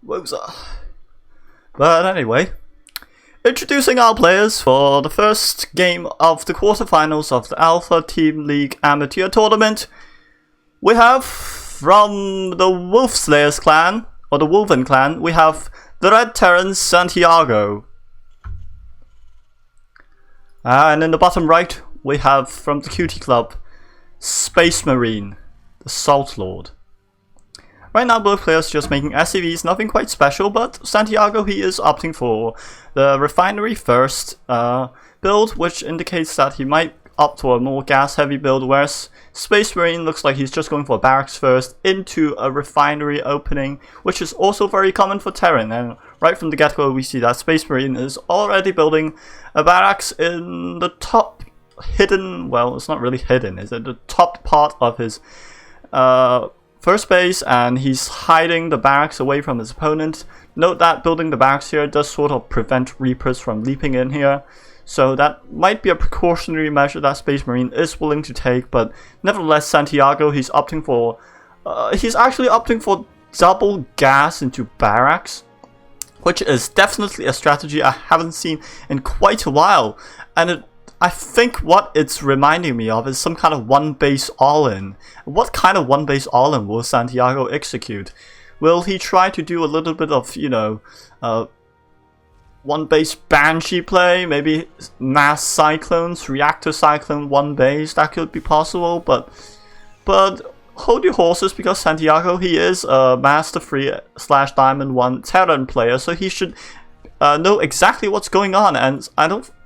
Woza. But anyway, introducing our players for the first game of the quarterfinals of the Alpha Team League Amateur Tournament. We have from the Wolf Slayers clan, or the Wolven clan, we have the Red Terran Santiago. And in the bottom right, we have from the Cutie Club, Space Marine, the Salt Lord. Right now both players just making SCVs, nothing quite special, but Santiago, he is opting for the refinery first build, which indicates that he might opt for a more gas heavy build, whereas Space Marine looks like he's just going for barracks first into a refinery opening, which is also very common for Terran. And right from the get-go we see that Space Marine is already building a barracks in the top hidden, well, it's not really hidden, is it? The top part of his first base, and he's hiding the barracks away from his opponent. Note that building the barracks here does sort of prevent Reapers from leaping in here, so that might be a precautionary measure that Space Marine is willing to take. But nevertheless, Santiago, he's opting for he's actually opting for double gas into barracks, which is definitely a strategy I haven't seen in quite a while, and I think what it's reminding me of is some kind of one base all-in. What kind of one base all-in will Santiago execute? Will he try to do a little bit of, you know, one base Banshee play? Maybe mass cyclones, reactor cyclone, one base? That could be possible, but hold your horses, because Santiago, he is a Master 3 / Diamond 1 Terran player, so he should know exactly what's going on. And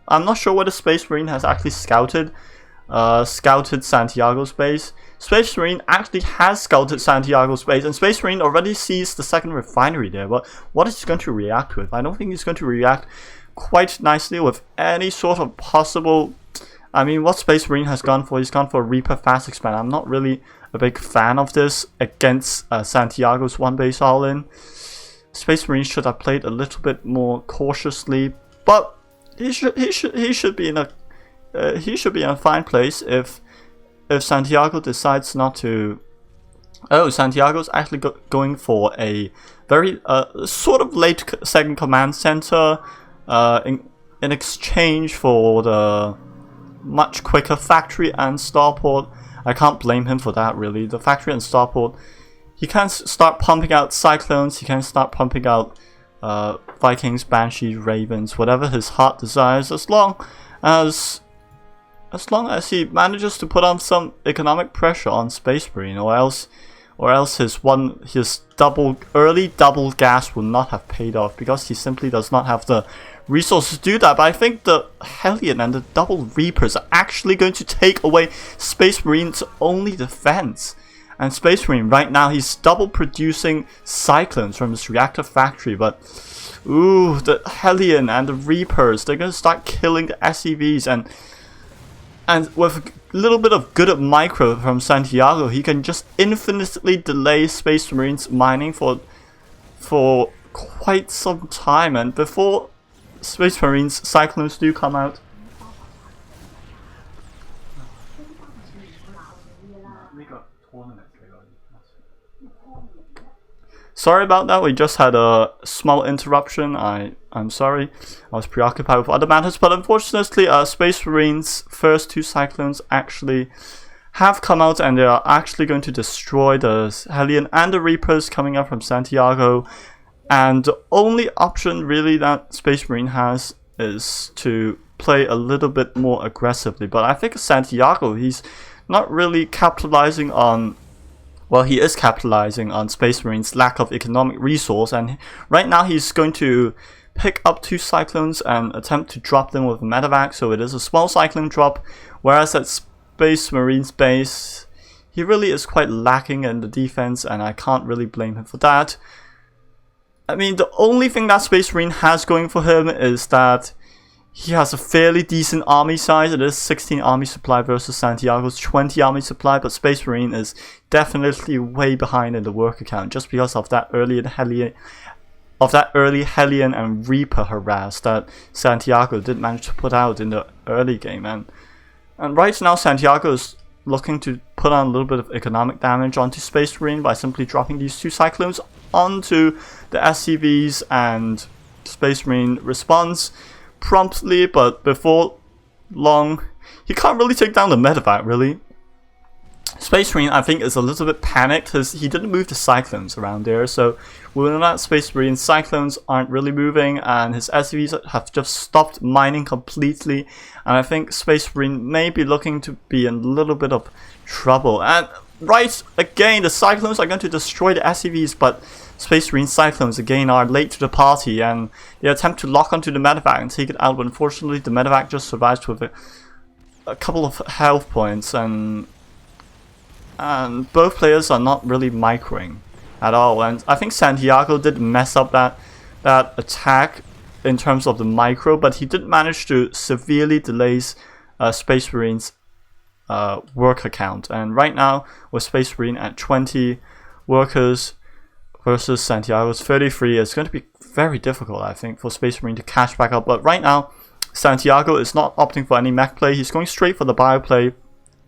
I'm not sure whether Space Marine has actually scouted Santiago's base. Space Marine actually has scouted Santiago's base, and Space Marine already sees the second refinery there. But what is he going to react with? I don't think he's going to react quite nicely with any sort of possible... I mean, what Space Marine has gone for, he's gone for Reaper Fast Expand. I'm not really a big fan of this against Santiago's one base all-in. Space Marine should have played a little bit more cautiously, but he should be in a fine place if Santiago decides not to. Oh, Santiago's actually going for a very sort of late second command center in exchange for the much quicker factory and starport. I can't blame him for that, really. The factory and starport, he can start pumping out cyclones. He can start pumping out Vikings, Banshees, Ravens, whatever his heart desires, as long as he manages to put on some economic pressure on Space Marine, or else his early double gas will not have paid off, because he simply does not have the resources to do that. But I think the Hellion and the double Reapers are actually going to take away Space Marine's only defense. And Space Marine right now, he's double producing cyclones from his reactor factory, but ooh, the Hellion and the Reapers, they're gonna start killing the SCVs, and with a little bit of good micro from Santiago, he can just infinitely delay Space Marine's mining for quite some time, and before Space Marine's cyclones do come out. Sorry about that, we just had a small interruption. I'm sorry, I was preoccupied with other matters, but unfortunately Space Marine's first two cyclones actually have come out, and they are actually going to destroy the Hellion and the Reapers coming up from Santiago. And the only option really that Space Marine has is to play a little bit more aggressively. But I think Santiago, he's not really capitalizing on... Well, he is capitalizing on Space Marine's lack of economic resource, and right now he's going to pick up two cyclones and attempt to drop them with a medevac, so it is a small cyclone drop, whereas at Space Marine's base, he really is quite lacking in the defense, and I can't really blame him for that. I mean, the only thing that Space Marine has going for him is that he has a fairly decent army size. It is 16 army supply versus Santiago's 20 army supply, but Space Marine is definitely way behind in the worker count, just because of that early Hellion and Reaper harass that Santiago did manage to put out in the early game. And right now Santiago is looking to put on a little bit of economic damage onto Space Marine by simply dropping these two cyclones onto the SCVs, and Space Marine responds promptly, but before long, he can't really take down the medevac, really. Space Marine, I think, is a little bit panicked because he didn't move the Cyclones around there, so within that Space Marine, Cyclones aren't really moving, and his SCVs have just stopped mining completely, and I think Space Marine may be looking to be in a little bit of trouble. And right, again, the Cyclones are going to destroy the SCVs, but Space Marine Cyclones again are late to the party, and they attempt to lock onto the medevac and take it out, but unfortunately the medevac just survives with a couple of health points, and both players are not really microing at all. And I think Santiago did mess up that attack in terms of the micro, but he did manage to severely delay Space Marine's worker count. And right now, with Space Marine at 20 workers versus Santiago's 33, it's going to be very difficult, I think, for Space Marine to catch back up. But right now, Santiago is not opting for any mech play. He's going straight for the bio play.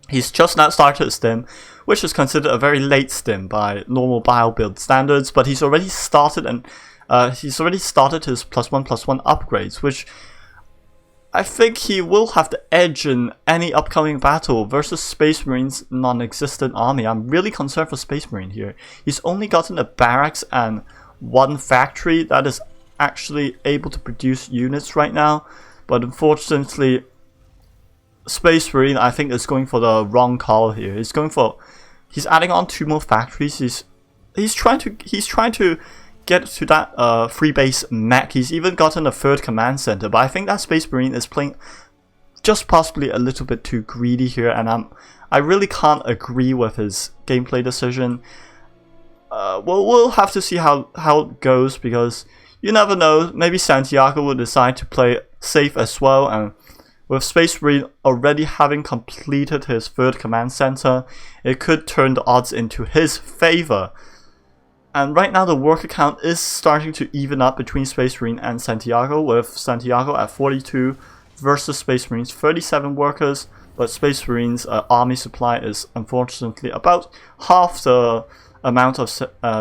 He's just now started a stim, which is considered a very late stim by normal bio build standards, but he's already started his +1/+1 upgrades, which I think he will have the edge in any upcoming battle versus Space Marine's non-existent army. I'm really concerned for Space Marine here. He's only gotten a barracks and one factory that is actually able to produce units right now, but unfortunately Space Marine, I think, is going for the wrong call here. He's adding on 2 more factories. He's trying to get to that free base mech. He's even gotten a 3rd command center, but I think that Space Marine is playing just possibly a little bit too greedy here, and I really can't agree with his gameplay decision. We'll have to see how it goes, because you never know. Maybe Santiago will decide to play safe as well, and with Space Marine already having completed his 3rd command center, it could turn the odds into his favor. And right now the worker count is starting to even up between Space Marine and Santiago, with Santiago at 42 versus Space Marine's 37 workers, but Space Marine's army supply is unfortunately about half the amount of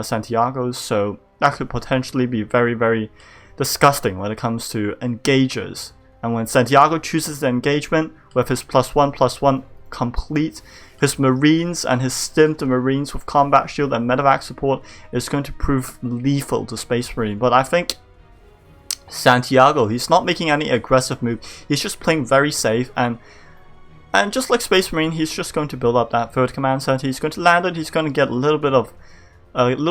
Santiago's, so that could potentially be very, very disgusting when it comes to engagers. And when Santiago chooses the engagement with his +1/+1 complete, his Marines and his stimmed Marines with combat shield and medevac support is going to prove lethal to Space Marine. But I think Santiago, he's not making any aggressive move. He's just playing very safe, and just like Space Marine, he's just going to build up that 3rd command center. He's going to land it. He's going to get a little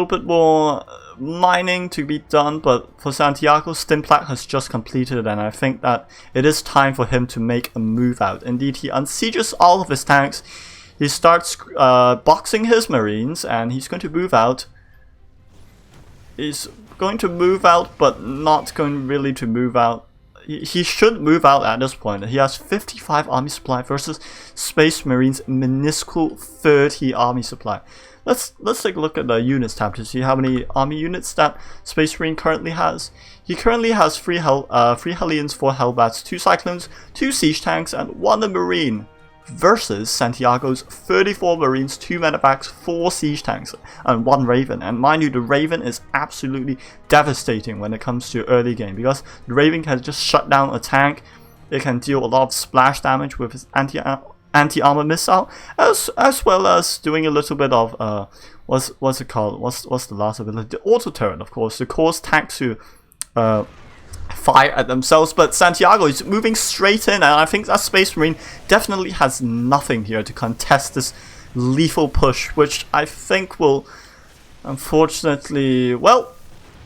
bit more mining to be done, but for Santiago, Stimplat has just completed, and I think that it is time for him to make a move out. Indeed, he unsieges all of his tanks. He starts boxing his Marines, and he's going to move out. He's going to move out, but not going really to move out. He should move out at this point. He has 55 army supply versus Space Marine's minuscule 30 army supply. Let's take a look at the units tab to see how many army units that Space Marine currently has. He currently has 3 Hellions, 4 Hellbats, 2 Cyclones, 2 Siege Tanks, and 1 Marine, versus Santiago's 34 Marines, 2 Medevacs, 4 Siege Tanks, and 1 Raven. And mind you, the Raven is absolutely devastating when it comes to early game, because the Raven can just shut down a tank. It can deal a lot of splash damage with his anti-armor missile, as well as doing a little bit of what's it called? What's the last ability? The auto turret, of course, to cause tanks to fire at themselves. But Santiago is moving straight in, and I think that Space Marine definitely has nothing here to contest this lethal push, which I think will, unfortunately, well,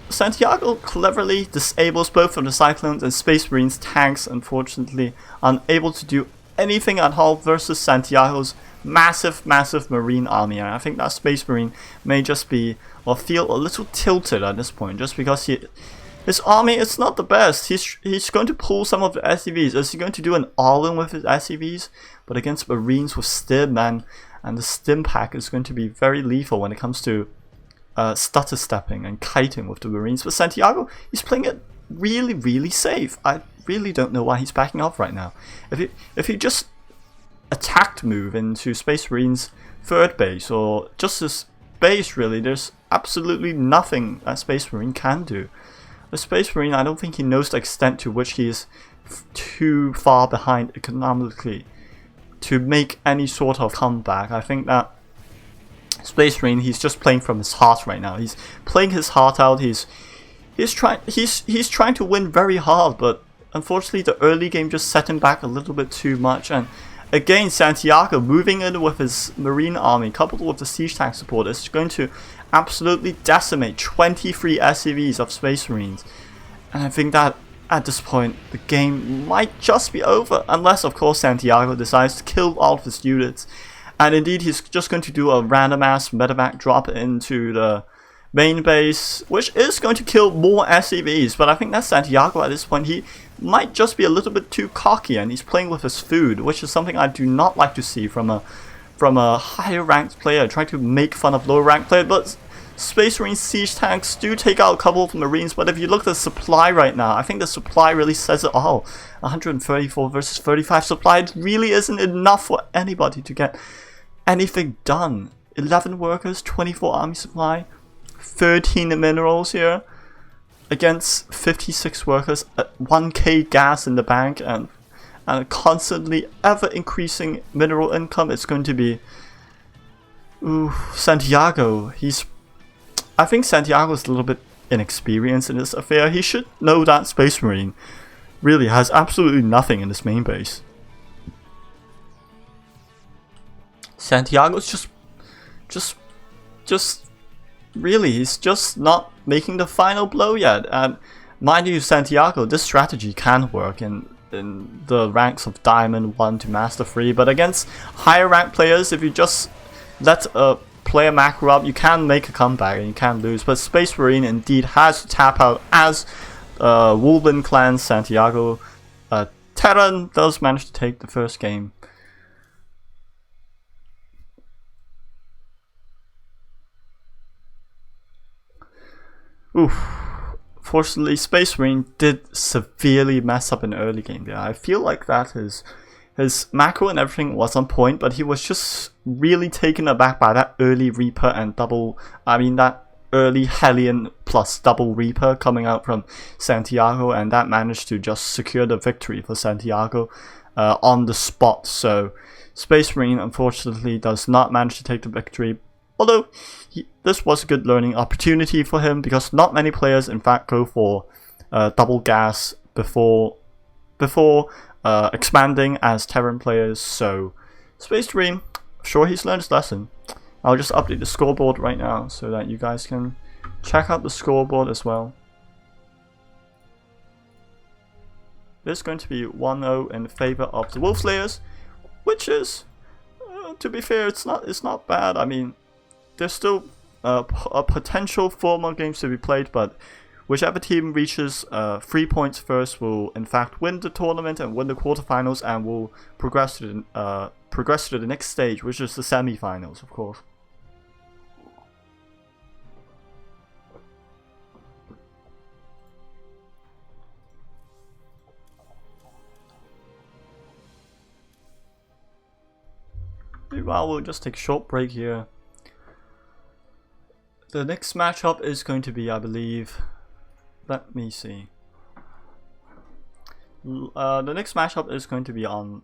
Santiago cleverly disables both of the Cyclones and Space Marine's tanks, unfortunately unable to do anything at all versus Santiago's massive Marine army. And I think that Space Marine may just be, or feel a little tilted at this point, just because his army is not the best. He's going to pull some of the SCVs. Is he going to do an all-in with his SCVs? But against Marines with Stim, and the Stim pack is going to be very lethal when it comes to stutter stepping and kiting with the Marines. But Santiago, he's playing it really safe. I really don't know why he's backing off right now. If he just attacked move into Space Marine's 3rd base, or just his base, really. There's absolutely nothing that Space Marine can do. The Space Marine, I don't think he knows the extent to which he is too far behind economically to make any sort of comeback. I think that Space Marine, he's just playing from his heart right now. He's playing his heart out. He's trying to win very hard, but unfortunately the early game just set him back a little bit too much. And again, Santiago moving in with his Marine army, coupled with the siege tank support, is going to absolutely decimate 23 SCVs of Space Marines. And I think that at this point the game might just be over, unless of course Santiago decides to kill all of his units. And indeed, he's just going to do a random ass medevac drop into the main base, which is going to kill more SCVs. But I think that Santiago at this point, he might just be a little bit too cocky, and he's playing with his food, which is something I do not like to see from a higher ranked player, trying to make fun of lower ranked player. But Space Marine siege tanks do take out a couple of Marines, but if you look at the supply right now, I think the supply really says it all. 134 versus 35 supply, it really isn't enough for anybody to get anything done. 11 workers, 24 army supply, 13 minerals here against 56 workers, 1k gas in the bank, and constantly ever increasing mineral income. It's going to be Santiago. I think Santiago's a little bit inexperienced in this affair. He should know that Space Marine really has absolutely nothing in his main base. Santiago's just really, he's just not making the final blow yet. And mind you, Santiago, this strategy can work in the ranks of Diamond 1 to Master 3, but against higher ranked players, if you just let a player macro up, you can make a comeback and you can lose. But Space Marine indeed has to tap out as Wolven Clan Santiago. Terran does manage to take the first game. Oof. Fortunately, Space Marine did severely mess up in the early game there. I feel like that his macro and everything was on point, but he was just really taken aback by that early Reaper and that early Hellion plus double Reaper coming out from Santiago, and that managed to just secure the victory for Santiago on the spot. So Space Marine unfortunately does not manage to take the victory. Although, this was a good learning opportunity for him, because not many players in fact go for double gas before expanding as Terran players. So, Space Marine, I'm sure he's learned his lesson. I'll just update the scoreboard right now so that you guys can check out the scoreboard as well. It's going to be 1-0 in favor of the Wolf Slayers, which is, to be fair, it's not bad. I mean, there's still a potential 4 more games to be played, but whichever team reaches 3 points first will in fact win the tournament and win the quarterfinals, and will progress to the next stage, which is the semi-finals, of course. Meanwhile, we'll just take a short break here. The next matchup is going to be, I believe, let me see. The next matchup is going to be on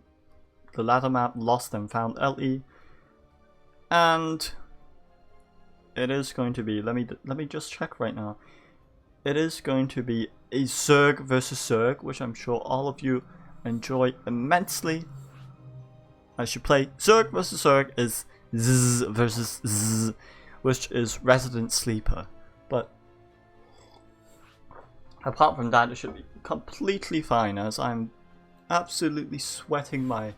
the ladder map Lost and Found LE, and it is going to be, let me just check right now. It is going to be a Zerg versus Zerg, which I'm sure all of you enjoy immensely. I should play Zerg versus Zerg is Zzz versus Zzz, which is Resident Sleeper. But apart from that, it should be completely fine, as I'm absolutely sweating my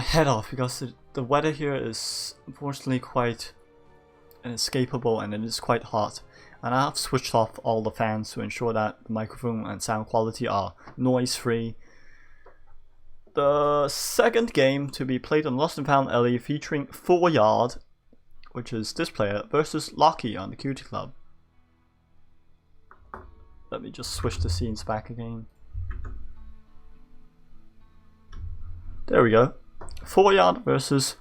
head off, because the weather here is unfortunately quite inescapable, and it is quite hot. And I have switched off all the fans to ensure that the microphone and sound quality are noise free. The second game to be played on Lost and Found LE, featuring 4Yard, which is this player, versus Locky on the Cutie Club. Let me just switch the scenes back again. There we go. 4Yard versus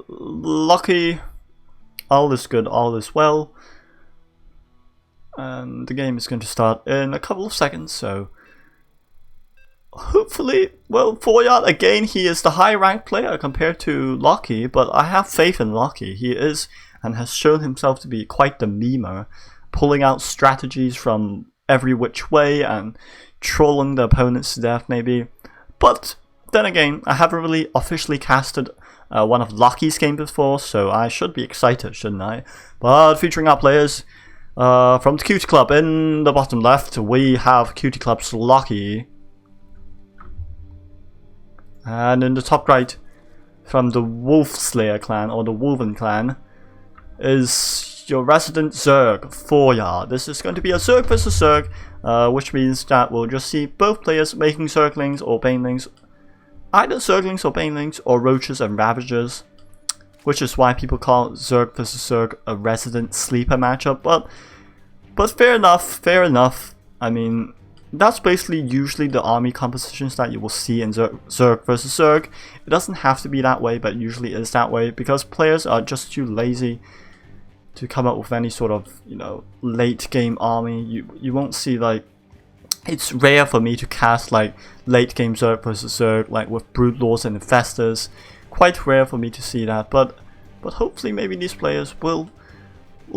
Locky. all is good, all is well. And the game is going to start in a couple of seconds, so hopefully, well, Foyard, again, he is the high-ranked player compared to Lucky, but I have faith in Lucky. He is, and has shown himself to be quite the memer, pulling out strategies from every which way and trolling the opponents to death, maybe. But then again, I haven't really officially casted one of Lucky's games before, so I should be excited, shouldn't I? But featuring our players from the Cutie Club, in the bottom left, we have Cutie Club's Lucky. And in the top right, from the Wolf Slayer clan, or the Wolven clan, is your resident Zerg, Foyard. This is going to be a Zerg versus Zerg, which means that we'll just see both players making Zerglings or Banelings, either Zerglings or Banelings, or Roaches and Ravagers, which is why people call Zerg versus Zerg a resident sleeper matchup. But fair enough. I mean, that's basically usually the army compositions that you will see in Zerg versus Zerg. It doesn't have to be that way, but usually is that way because players are just too lazy to come up with any sort of, you know, late game army. You won't see, like, it's rare for me to cast like late game Zerg versus Zerg, like with Brood Lords and Infestors. Quite rare for me to see that, but hopefully maybe these players will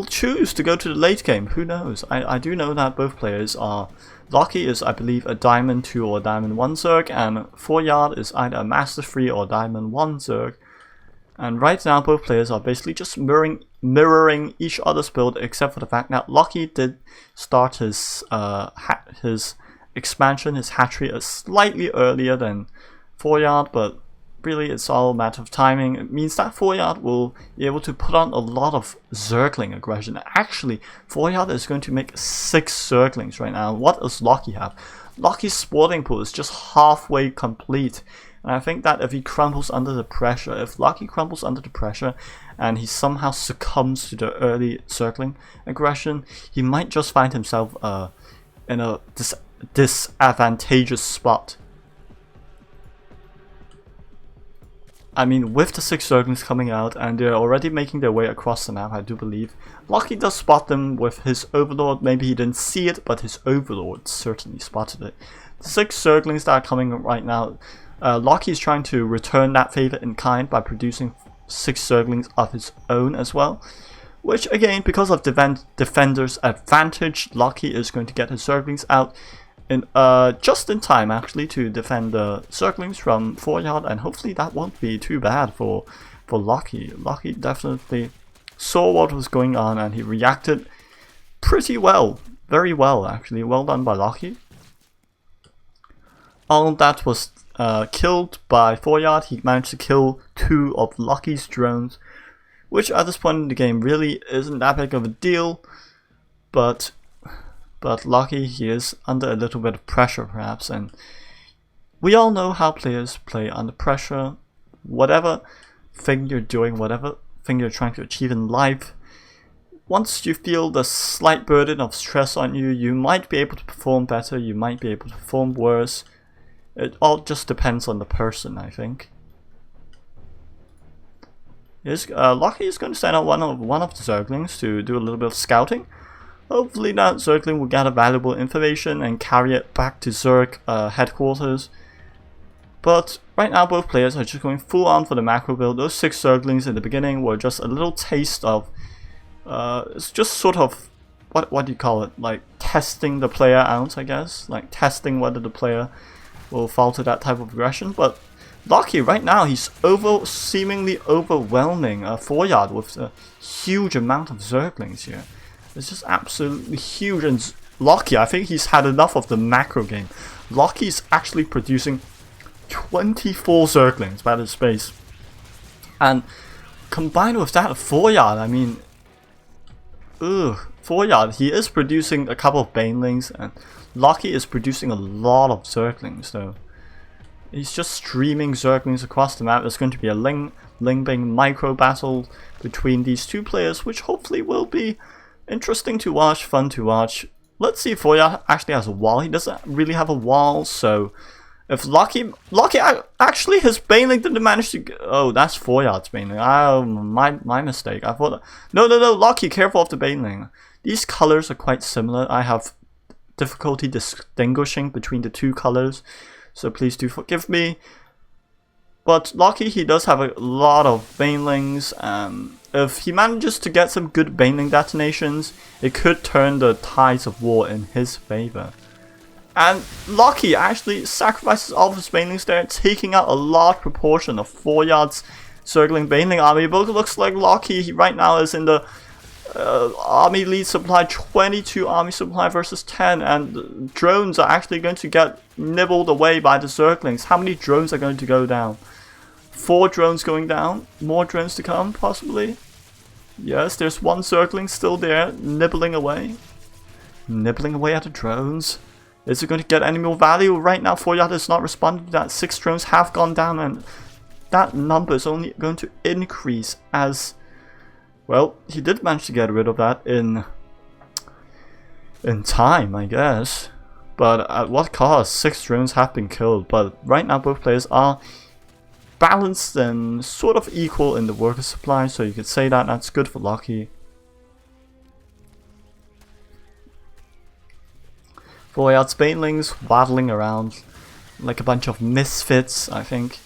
choose to go to the late game. Who knows? I do know that both players are. Lucky is, I believe, a Diamond 2 or Diamond 1 Zerg, and Foyard is either a Master 3 or Diamond 1 Zerg. And right now, both players are basically just mirroring each other's build, except for the fact that Lucky did start his expansion, his hatchery, slightly earlier than Foyard, but really it's all a matter of timing. It means that Foyard will be able to put on a lot of Zergling aggression. Actually, Foyard is going to make 6 Zerglings right now. What does Lucky have? Lucky's sporting pool is just halfway complete. And I think that if he crumbles under the pressure, if Lucky crumbles under the pressure and he somehow succumbs to the early Zergling aggression, he might just find himself in a disadvantageous spot. I mean, with the 6 Zerglings coming out, and they're already making their way across the map, I do believe. Lucky does spot them with his Overlord. Maybe he didn't see it, but his Overlord certainly spotted it. The 6 Zerglings that are coming right now, Lucky is trying to return that favor in kind by producing 6 Zerglings of his own as well. Which, again, because of Defender's advantage, Lucky is going to get his Zerglings out in just in time, actually, to defend the Zerglings from Foyard, and hopefully that won't be too bad for Lucky. Lucky definitely saw what was going on and he reacted pretty well, very well actually. Well done by Lucky. All that was killed by Foyard. He managed to kill 2 of Lucky's drones, which at this point in the game really isn't that big of a deal, but Lucky, he is under a little bit of pressure perhaps, and we all know how players play under pressure. Whatever thing you're doing, whatever thing you're trying to achieve in life, once you feel the slight burden of stress on you, you might be able to perform better, you might be able to perform worse. It all just depends on the person, I think. Lucky is going to send out one of the Zerglings to do a little bit of scouting. Hopefully that Zergling will gather valuable information and carry it back to Zerg headquarters. But right now both players are just going full on for the macro build. Those 6 Zerglings in the beginning were just a little taste of, it's just sort of, what do you call it, like testing the player out, I guess. Like testing whether the player will fall to that type of aggression. But Lucky right now, he's seemingly overwhelming Foyard with a huge amount of Zerglings here. It's just absolutely huge, and Lucky, I think he's had enough of the macro game. Lucky's actually producing 24 Zerglings by the space. And combined with that, Foyard, I mean, Foyard, he is producing a couple of Banelings, and Lucky is producing a lot of Zerglings, so he's just streaming Zerglings across the map. There's going to be a Ling-Bing micro battle between these 2 players, which hopefully will be interesting to watch, fun to watch. Let's see if Foyard actually has a wall. He doesn't really have a wall, so If Lucky actually his Baneling didn't manage to. Oh, that's 4 yards Baneling. Oh, my mistake. I thought. No, Lucky, careful of the Baneling. These colors are quite similar. I have difficulty distinguishing between the two colors, so please do forgive me. But Lucky, he does have a lot of Banelings. If he manages to get some good Baneling detonations, it could turn the tides of war in his favor. And Lucky actually sacrifices all of his Banelings there, taking out a large proportion of 4 yards circling Baneling army. But it looks like Lucky right now is in the army lead supply, 22 army supply versus 10, and drones are actually going to get nibbled away by the circlings. How many drones are going to go down? 4 drones going down, more drones to come possibly. Yes, there's 1 circling still there, nibbling away at the drones. Is it going to get any more value? Right now 4 yards is not responding to that. 6 drones have gone down, and that number is only going to increase as well. He did manage to get rid of that in time, I guess, but at what cost? 6 drones have been killed. But right now both players are balanced and sort of equal in the worker supply, so you could say that that's good for Lucky. 4 yards Banelings waddling around like a bunch of misfits, I think.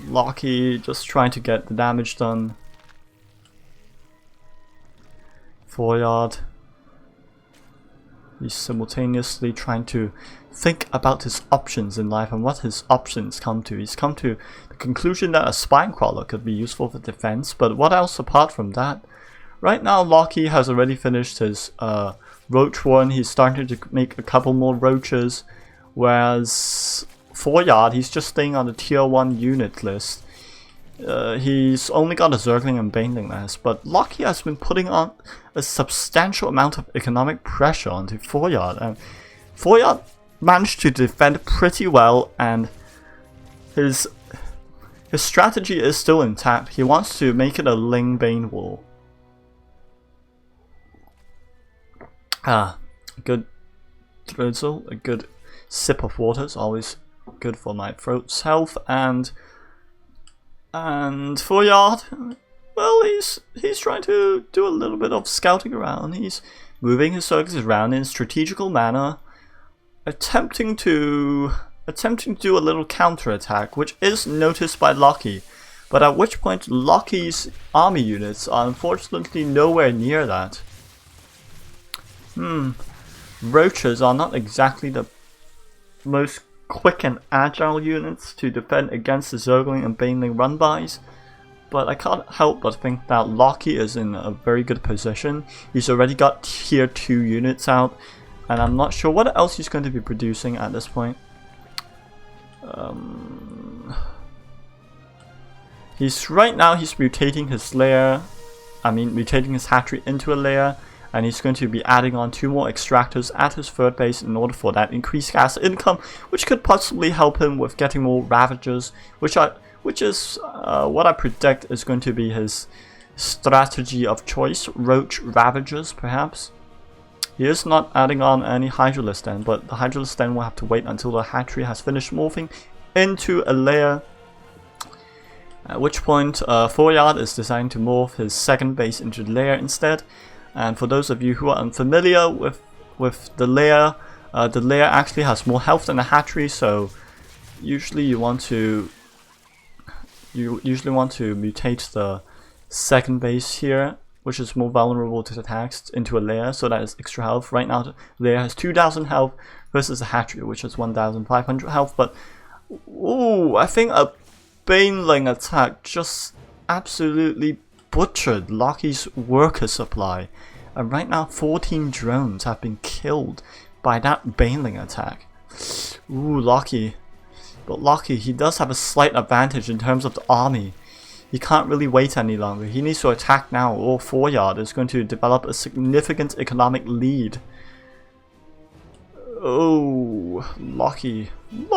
Lucky just trying to get the damage done. 4 yard. He's simultaneously trying to think about his options in life and what his options come to. He's come to the conclusion that a spine crawler could be useful for defense, but what else apart from that? Right now Lucky has already finished his roach one. He's starting to make a couple more roaches, whereas 4 yard, he's just staying on the tier 1 unit list. He's only got a Zergling and Baneling list, but Lucky has been putting on a substantial amount of economic pressure onto 4 yard, and 4 yard managed to defend pretty well, and his strategy is still intact. He wants to make it a Ling Bane wall. A good drizzle, a good sip of water is always good for my throat's health. And 4 yard, well, he's trying to do a little bit of scouting around. He's moving his circus around in a strategical manner, attempting to do a little counter attack, which is noticed by Lucky. But at which point Lucky's army units are unfortunately nowhere near that. Roaches are not exactly the most quick and agile units to defend against the Zergling and Baneling run-bys, but I can't help but think that Lucky is in a very good position. He's already got tier 2 units out, and I'm not sure what else he's going to be producing at this point. He's mutating his lair, mutating his hatchery into a lair, and he's going to be adding on 2 more extractors at his third base in order for that increased gas income, which could possibly help him with getting more Ravagers, which is what I predict is going to be his strategy of choice. Roach Ravagers, perhaps. He is not adding on any Hydralisk Den, but the Hydralisk Den will have to wait until the hatchery has finished morphing into a lair. At which point 4 yard is designed to morph his second base into the lair instead. And for those of you who are unfamiliar with the lair actually has more health than the hatchery, so usually you want to mutate the second base here, which is more vulnerable to attacks, into a lair, so that is extra health. Right now the lair has 2,000 health versus the hatchery, which is 1,500 health. But ooh, I think a Baneling attack just absolutely butchered Lucky's worker supply, and right now 14 drones have been killed by that Baneling attack. Ooh, Lucky. But Lucky, he does have a slight advantage in terms of the army. He can't really wait any longer. He needs to attack now, or 4 yard is going to develop a significant economic lead. Oh, Lucky. You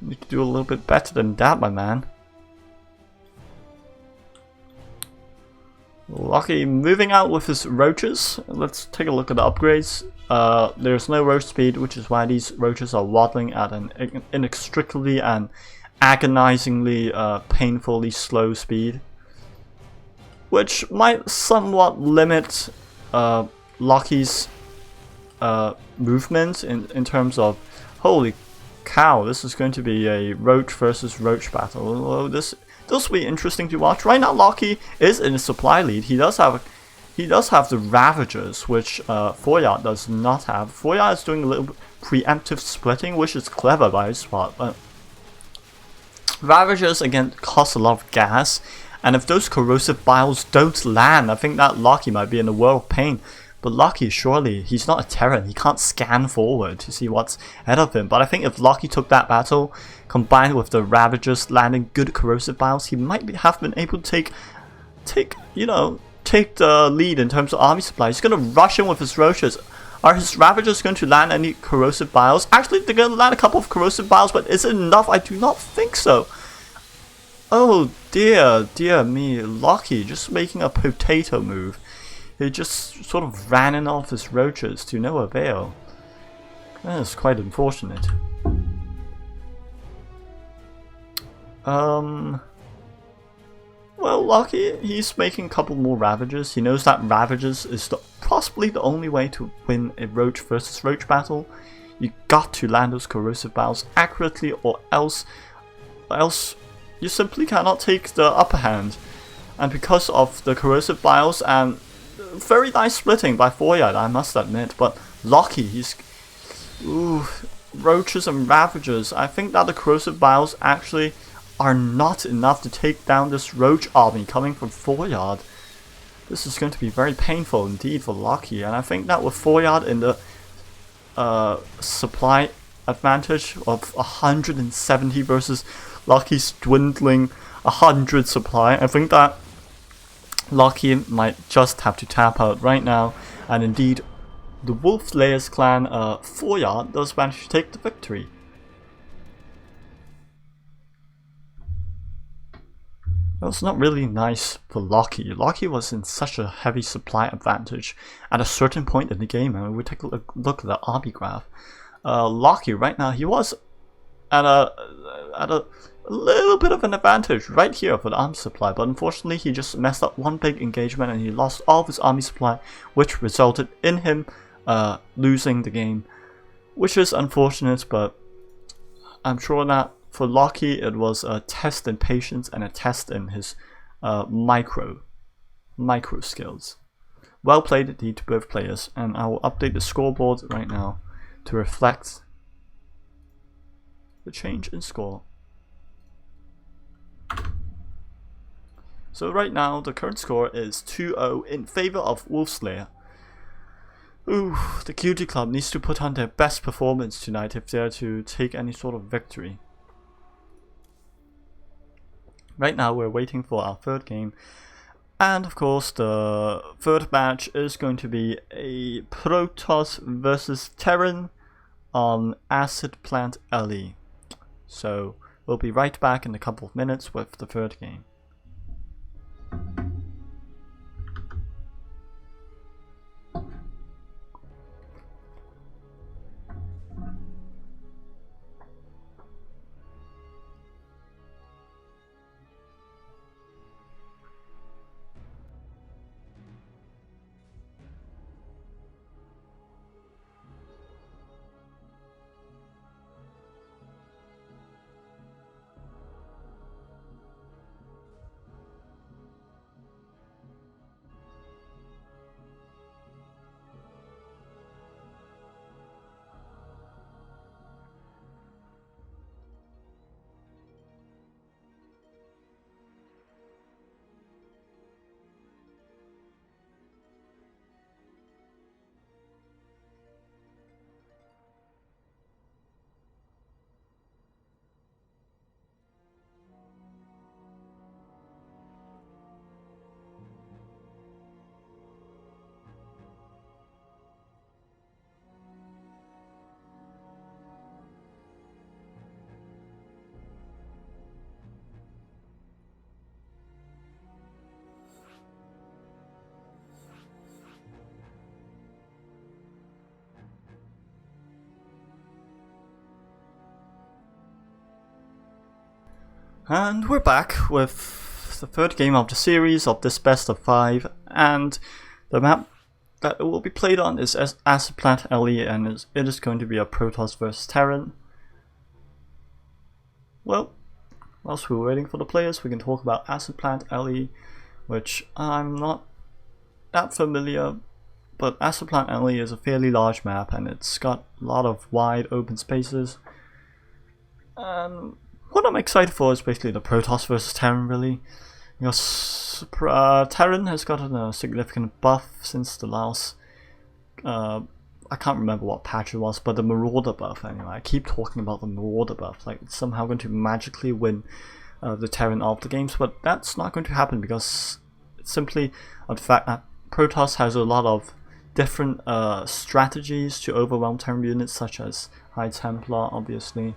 need to do a little bit better than that, my man. Lucky moving out with his roaches. Let's take a look at the upgrades. There's no roach speed, which is why these roaches are waddling at an inextricably and agonizingly, painfully slow speed, which might somewhat limit Lucky's movement in terms of, holy cow, this is going to be a roach versus roach battle. Well, this will be interesting to watch. Right now, Lucky is in a supply lead. He does have the Ravagers, which Foyard does not have. Foyard is doing a little preemptive splitting, which is clever by his part, but Ravagers again cost a lot of gas, and if those corrosive biles don't land, I think that Lucky might be in a world of pain. But Lucky, surely, he's not a Terran. He can't scan forward to see what's ahead of him. But I think if Lucky took that battle, combined with the Ravagers landing good corrosive biles, he might have been able to take the lead in terms of army supply. He's going to rush in with his roaches. Are his Ravagers going to land any corrosive biles? Actually, they're going to land a couple of corrosive biles, but is it enough? I do not think so. Oh dear me, Lucky just making a potato move. He just sort of ran in off his roaches to no avail. That is quite unfortunate. Well, Lucky, he's making a couple more Ravagers. He knows that Ravagers is possibly the only way to win a roach versus roach battle. You got to land those corrosive biles accurately, or else you simply cannot take the upper hand. And because of the corrosive biles and very nice splitting by Foyard, I must admit, but Lucky, he's roaches and Ravagers. I think that the corrosive biles actually are not enough to take down this roach army coming from Foyard. This is going to be very painful indeed for Lucky, and I think that with Foyard in the supply advantage of 170 versus Lucky's dwindling 100 supply, I think that Lucky might just have to tap out right now, and indeed the Wolf Layers clan Foyard does manage to take the victory. That was not really nice for Lucky. Lucky was in such a heavy supply advantage at a certain point in the game, and we take a look at the army graph. Lucky right now, he was at a little bit of an advantage right here for the army supply, but unfortunately he just messed up one big engagement and he lost all of his army supply, which resulted in him losing the game, which is unfortunate. But I'm sure that for Lucky it was a test in patience and a test in his micro skills. Well played indeed to both players, and I will update the scoreboard right now to reflect the change in score. So right now the current score is 2-0 in favor of Wolfslayer. Ooh, the QT Club needs to put on their best performance tonight if they are to take any sort of victory. Right now we're waiting for our third game, and of course the third match is going to be a Protoss versus Terran on Acid Plant Alley. So we'll be right back in a couple of minutes with the third game. And we're back with the third game of the series of this best of 5, and the map that it will be played on is Acid Plant Alley, and it is going to be a Protoss versus Terran. Well, whilst we're waiting for the players, we can talk about Acid Plant Alley, which I'm not that familiar, but Acid Plant Alley is a fairly large map and it's got a lot of wide open spaces. And what I'm excited for is basically the Protoss versus Terran, really. Because Terran has gotten a significant buff since the last, I can't remember what patch it was, but the Marauder buff anyway. I keep talking about the Marauder buff, like it's somehow going to magically win the Terran off the games, but that's not going to happen because it's simply the fact that Protoss has a lot of different strategies to overwhelm Terran units, such as High Templar, obviously.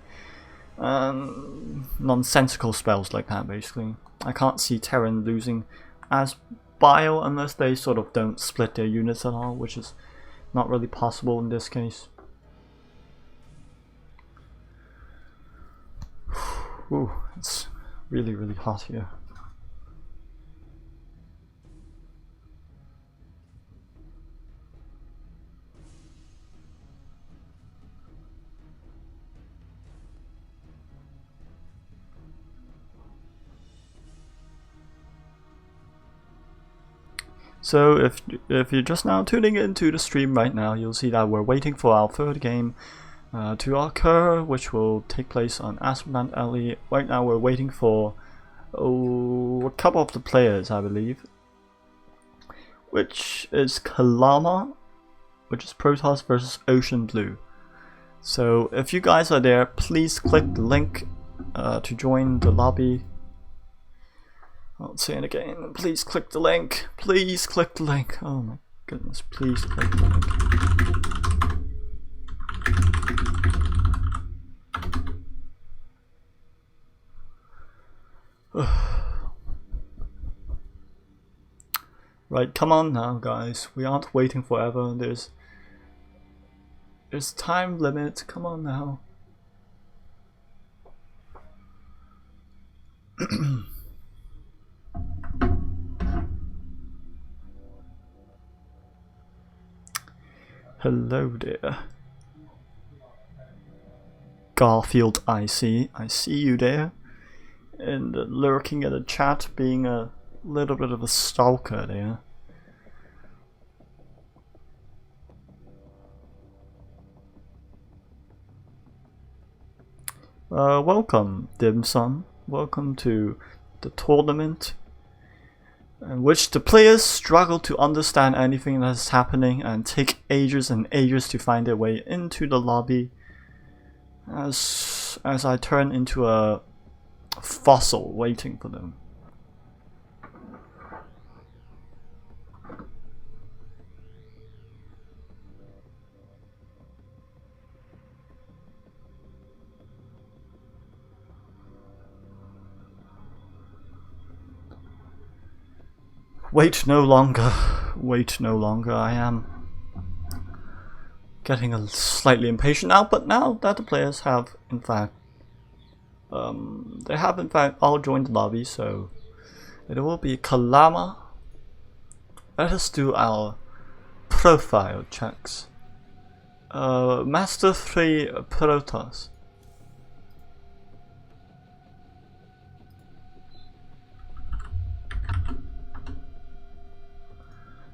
Nonsensical spells like that, basically. I can't see Terran losing as Bio unless they sort of don't split their units at all, which is not really possible in this case. Ooh, it's really hot here. So if you're just now tuning into the stream right now, you'll see that we're waiting for our third game to occur, which will take place on Acid Plant Alley. Right now we're waiting for a couple of the players, I believe, which is Kalama, which is Protoss versus Ocean Blue. So if you guys are there, please click the link to join the lobby. I'll say it again. Please click the link. Please click the link. Oh my goodness. Please click the link. Right, come on now, guys. We aren't waiting forever. There's time limit. Come on now. Hello there, Garfield. I see you there, and lurking at the chat, being a little bit of a stalker there. Welcome, Dim Sum. Welcome to the tournament, in which the players struggle to understand anything that is happening and take ages and ages to find their way into the lobby, as I turn into a fossil waiting for them. Wait no longer, I am getting slightly impatient now, but now that the players have in fact all joined the lobby, so it will be Kalama. Let us do our profile checks. Master 3 Protoss.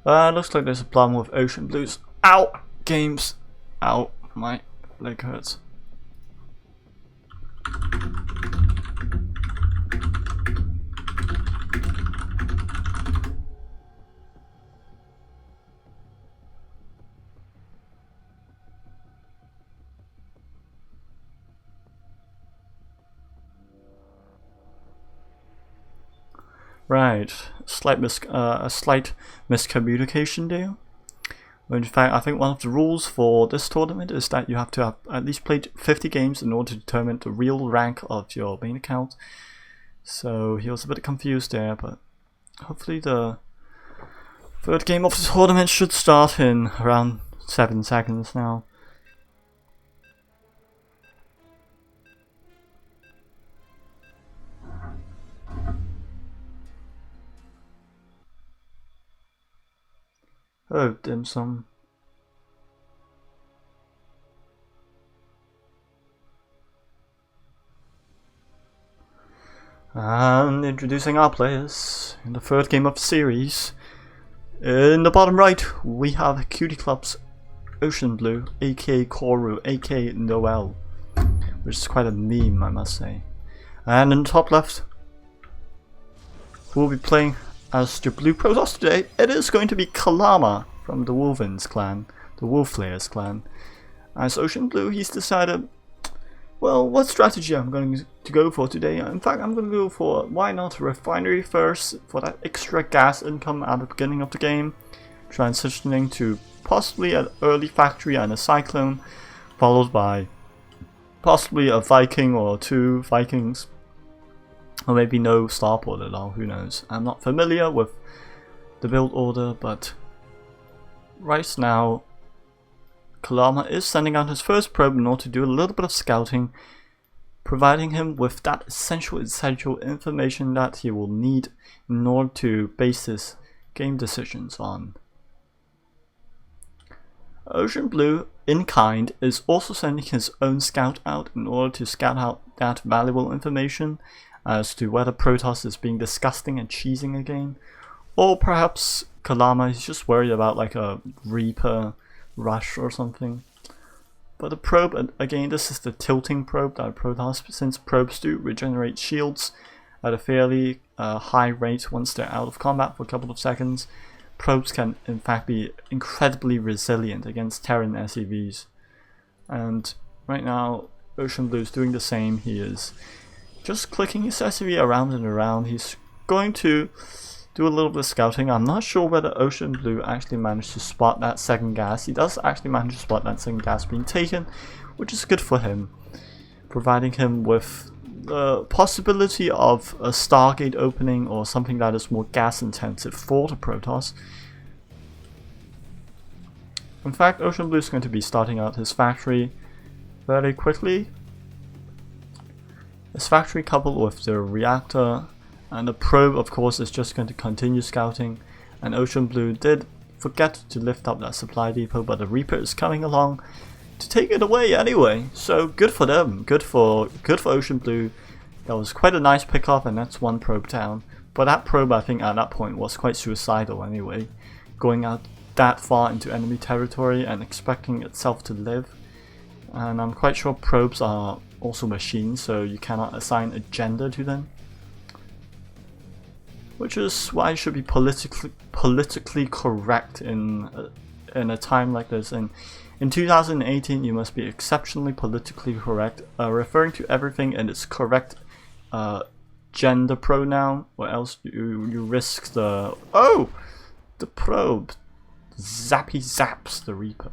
Looks like there's a problem with Ocean Blues. Ow! Games. Ow. My leg hurts. Right, a slight miscommunication there. In fact, I think one of the rules for this tournament is that you have to have at least played 50 games in order to determine the real rank of your main account. So he was a bit confused there, but hopefully the third game of the tournament should start in around 7 seconds now. Oh, dim sum. And introducing our players in the third game of the series. In the bottom right, we have Cutie Club's Ocean Blue, aka Koru, aka Noel, which is quite a meme, I must say. And in the top left, who will be playing as the Blue Protoss today, it is going to be Kalama from the Wolvins clan, the Wolflayers clan. As Ocean Blue, he's decided, well, what strategy I'm going to go for today. In fact, I'm going to go for, why not, Refinery first, for that extra gas income at the beginning of the game, transitioning to possibly an early factory and a cyclone, followed by possibly a Viking or two Vikings, or maybe no starport at all, who knows. I'm not familiar with the build order, but right now Kalama is sending out his first probe in order to do a little bit of scouting, providing him with that essential information that he will need in order to base his game decisions on. Ocean Blue, in kind, is also sending his own scout out in order to scout out that valuable information as to whether Protoss is being disgusting and cheesing again, or perhaps Kalama is just worried about like a Reaper rush or something. But the probe, again, this is the tilting probe that Protoss, since probes do regenerate shields at a fairly high rate once they're out of combat for a couple of seconds. Probes can in fact be incredibly resilient against Terran SCVs, and right now Ocean Blue is doing the same. He is just clicking his SCV around and around. He's going to do a little bit of scouting. I'm not sure whether Ocean Blue actually managed to spot that second gas. He does actually manage to spot that second gas being taken, which is good for him, providing him with the possibility of a Stargate opening or something that is more gas intensive for the Protoss. In fact, Ocean Blue is going to be starting out his factory very quickly. His factory coupled with the reactor, and the probe of course is just going to continue scouting, and Ocean Blue did forget to lift up that supply depot, but the Reaper is coming along to take it away anyway, so good for them, good for Ocean Blue. That was quite a nice pickup, and that's one probe down. But that probe, I think at that point was quite suicidal anyway, going out that far into enemy territory and expecting itself to live. And I'm quite sure probes are also machines, so you cannot assign a gender to them, which is why it should be politically correct in a time like this. And in 2018, you must be exceptionally politically correct, referring to everything in its correct gender pronoun, or else you risk the probe zaps the Reaper.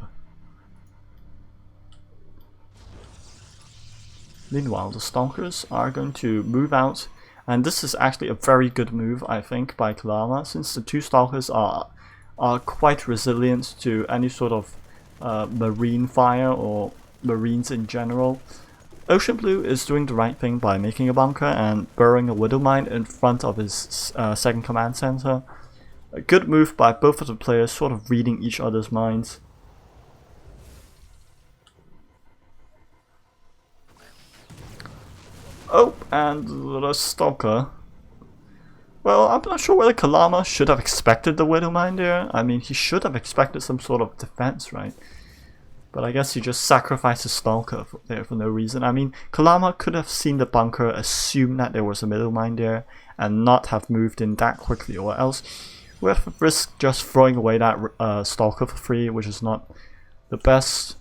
Meanwhile, the Stalkers are going to move out, and this is actually a very good move, I think, by Kalama, since the two Stalkers are quite resilient to any sort of marine fire or marines in general. Ocean Blue is doing the right thing by making a bunker and burrowing a Widow Mine in front of his second command center. A good move by both of the players, sort of reading each other's minds. Oh, and the Stalker. Well, I'm not sure whether Kalama should have expected the Widow Mine there. I mean, he should have expected some sort of defense, right? But I guess he just sacrificed the Stalker there for no reason. I mean, Kalama could have seen the bunker, assume that there was a middle mine there, and not have moved in that quickly, or else we have to risk just throwing away that Stalker for free, which is not the best.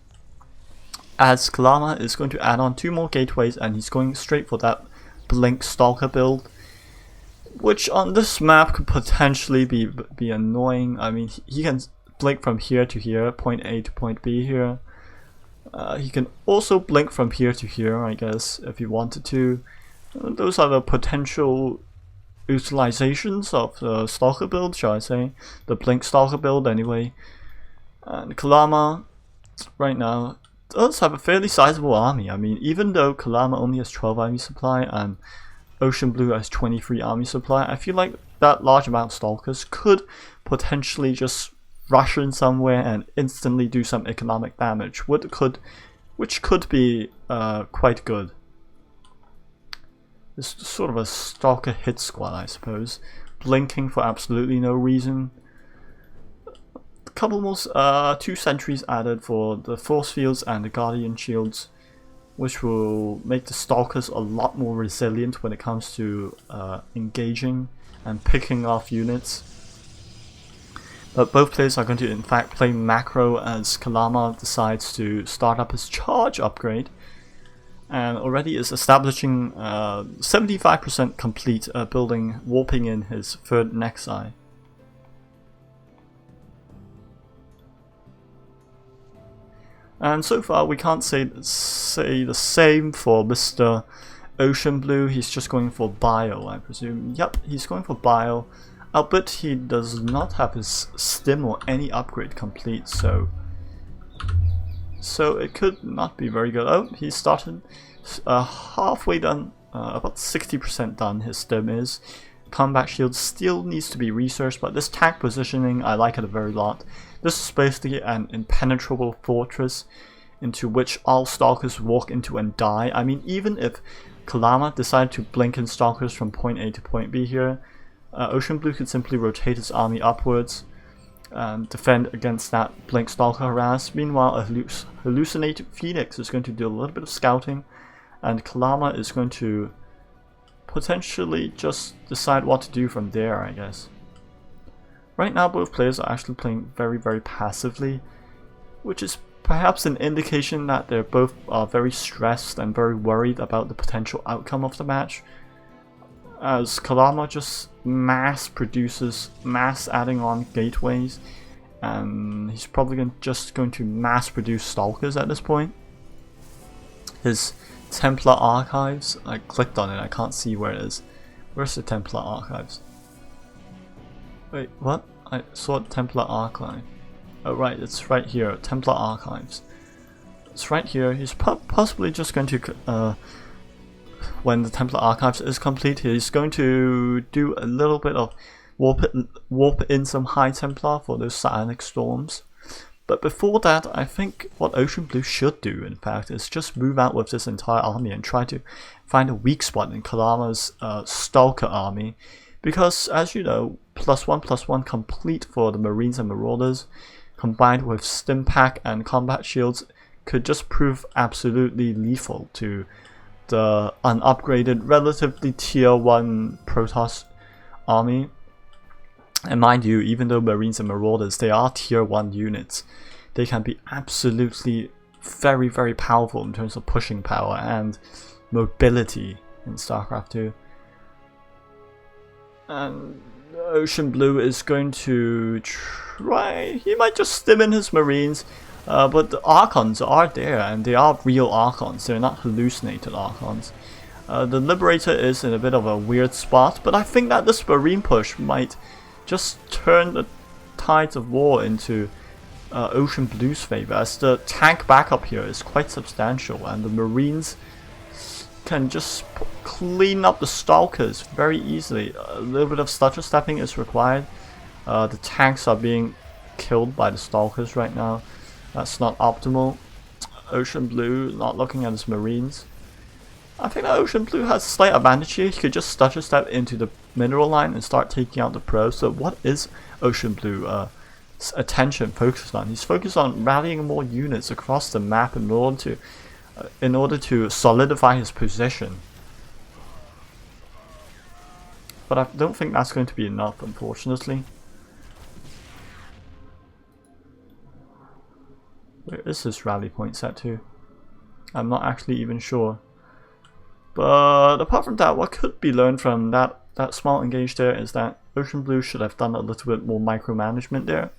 As Kalama is going to add on 2 more gateways, and he's going straight for that Blink Stalker build, which on this map could potentially be annoying. I mean, he can blink from here to here, point A to point B here. He can also blink from here to here, I guess, if he wanted to. Those are the potential utilizations of the Stalker build, shall I say. The Blink Stalker build, anyway. And Kalama, right now, does have a fairly sizable army. I mean, even though Kalama only has 12 army supply and Ocean Blue has 23 army supply, I feel like that large amount of Stalkers could potentially just rush in somewhere and instantly do some economic damage, which could be quite good. It's sort of a stalker hit squad, I suppose. Blinking for absolutely no reason. A couple more, 2 sentries added for the force fields and the guardian shields, which will make the stalkers a lot more resilient when it comes to engaging and picking off units. But both players are going to in fact play macro as Kalama decides to start up his charge upgrade, and already is establishing 75% complete, building, warping in his 3rd Nexi. And so far we can't say the same for Mr. Ocean Blue. He's just going for bio, I presume. Yep, he's going for bio. Albeit he does not have his stim or any upgrade complete, so it could not be very good. Oh, he started halfway done, about 60% done his stim is. Combat shield still needs to be researched, but this tank positioning, I like it a very lot. This is basically an impenetrable fortress into which all stalkers walk into and die. I mean, even if Kalama decided to blink in stalkers from point A to point B here, Ocean Blue could simply rotate his army upwards and defend against that blink stalker harass. Meanwhile, a hallucinated Phoenix is going to do a little bit of scouting, and Kalama is going to potentially just decide what to do from there, I guess. Right now both players are actually playing very, very passively, which is perhaps an indication that they're both very stressed and very worried about the potential outcome of the match, as Kalama just mass produces, mass adding on gateways, and he's probably just going to mass produce stalkers at this point. His Templar Archives, I clicked on it, I can't see where it is. Where's the Templar Archives? Wait, what? I saw Templar Archive. Oh right, it's right here, Templar Archives. It's right here. He's possibly just going to, when the Templar Archives is complete, he's going to do a little bit of warp in some High Templar for those Psionic Storms. But before that, I think what Ocean Blue should do, in fact, is just move out with this entire army and try to find a weak spot in Kalama's Stalker army. Because, as you know, +1/+1 complete for the Marines and Marauders, combined with Stim Pack and Combat Shields, could just prove absolutely lethal to the unupgraded, relatively tier 1 Protoss army. And mind you, even though Marines and Marauders, they are tier 1 units, they can be absolutely very, very powerful in terms of pushing power and mobility in StarCraft 2. And Ocean Blue is going to try, he might just stim in his Marines, but the Archons are there, and they are real Archons, they're not hallucinated Archons. The Liberator is in a bit of a weird spot, but I think that this Marine push might just turn the tides of war into Ocean Blue's favor, as the tank backup here is quite substantial, and the Marines can just clean up the Stalkers very easily. A little bit of stutter stepping is required. The tanks are being killed by the Stalkers right now. That's not optimal. Ocean Blue not looking at his Marines. I think that Ocean Blue has a slight advantage here. He could just stutter step into the mineral line and start taking out the pros. So what is Ocean Blue attention focused on? He's focused on rallying more units across the map in order to solidify his position. But I don't think that's going to be enough, unfortunately. Where is this rally point set to? I'm not actually even sure. But apart from that, what could be learned from that small engage there is that Ocean Blue should have done a little bit more micromanagement there.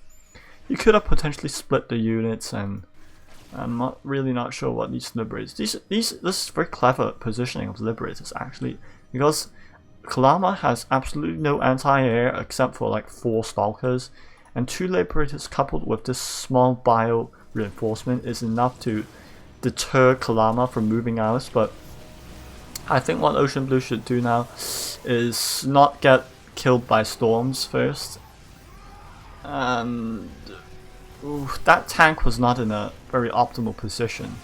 You could have potentially split the units, and I'm not sure what these Liberators. This is very clever positioning of Liberators actually, because Kalama has absolutely no anti-air except for like 4 Stalkers, and 2 Liberators coupled with this small bio reinforcement is enough to deter Kalama from moving out. But I think what Ocean Blue should do now is not get killed by storms first, and Ooh, that tank was not in a very optimal position.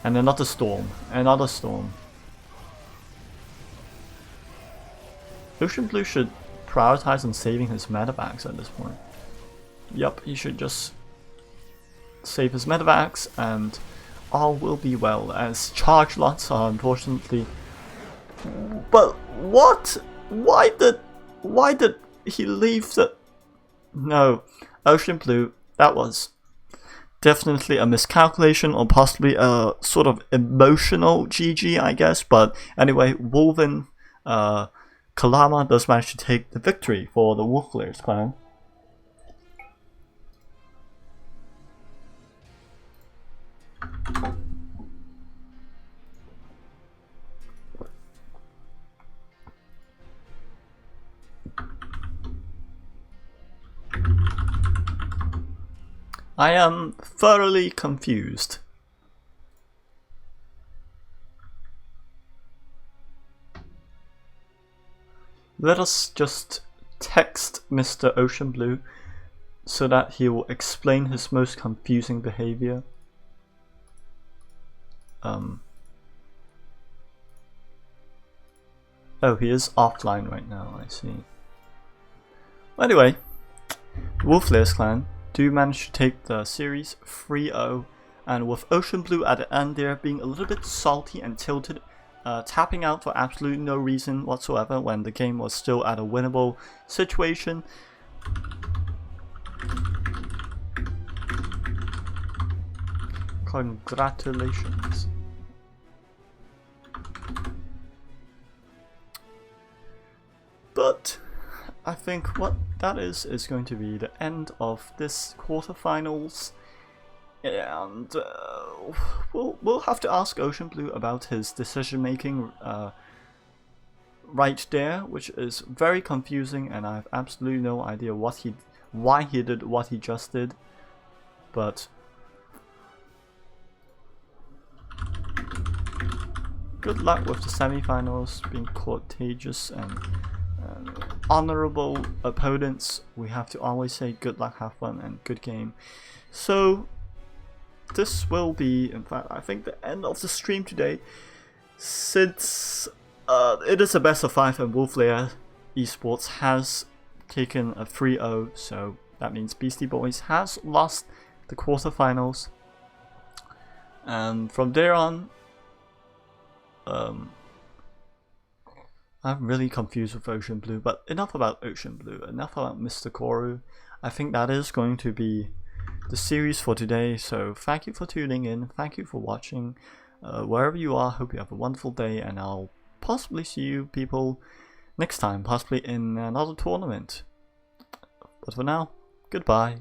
And another storm. Another storm. Ocean Blue should prioritize on saving his medevacs at this point. Yup, he should just save his medevacs and all will be well, as charge lots are unfortunately. But what? Why did he leave the... No, Ocean Blue, that was definitely a miscalculation or possibly a sort of emotional GG, I guess. But anyway, Wolven Kalama does manage to take the victory for the Wolf Lairs clan. I am thoroughly confused. Let us just text Mr. Ocean Blue so that he will explain his most confusing behavior. Oh, he is offline right now, I see. Anyway, Wolf Lairs clan do manage to take the series 3-0, and with Ocean Blue at the end there being a little bit salty and tilted, tapping out for absolutely no reason whatsoever when the game was still at a winnable situation. Congratulations. But I think what that is going to be the end of this quarterfinals, and we'll have to ask Ocean Blue about his decision making right there, which is very confusing, and I have absolutely no idea why he did what he just did. But good luck with the semi-finals, being courageous and honorable opponents. We have to always say good luck, have fun, and good game. So this will be, in fact, I think the end of the stream today, since it is a best of 5 and Wolf Lair Esports has taken a 3-0, so that means Beasty Boys has lost the quarterfinals, and from there on I'm really confused with Ocean Blue. But enough about Ocean Blue, enough about Mr. Koru. I think that is going to be the series for today, so thank you for tuning in, thank you for watching, wherever you are. Hope you have a wonderful day, and I'll possibly see you people next time, possibly in another tournament. But for now, goodbye.